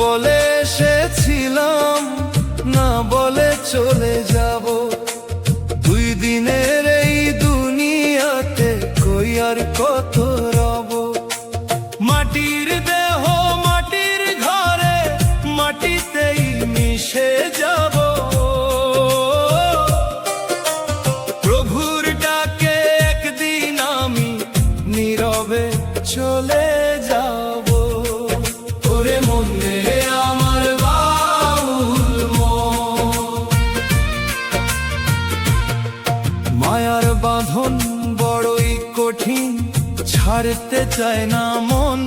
বলে এসেছিলাম, না বলে চলে যাব। 2 দিনের এই দুনিয়াতে কই আর কত রব। মাটির দেহ মাটির ঘরে, মাটিতেই মিশে যাব। প্রভুর ডাকে একদিন আমি নীরবে চলে যাব। ওরে মন রে আমার বাউল মন, মায়ার বাঁধন বড়ই কঠিন, ছাড়তে চায় না মন।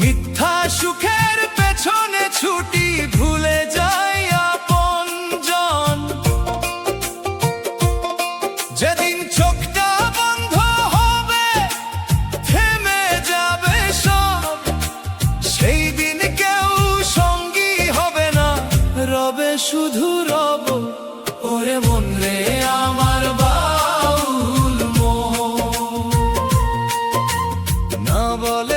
মিথ্যা সুখের পেছনে ছুটি, ভুলে যাই আপনজন। যেদিন চোখটা বন্ধ হবে, থেমে যাবে সব, সেই দিন কেউ সঙ্গী হবে না, রবে শুধু রব। ওরে মন রে আমার বাউল মন, না বলে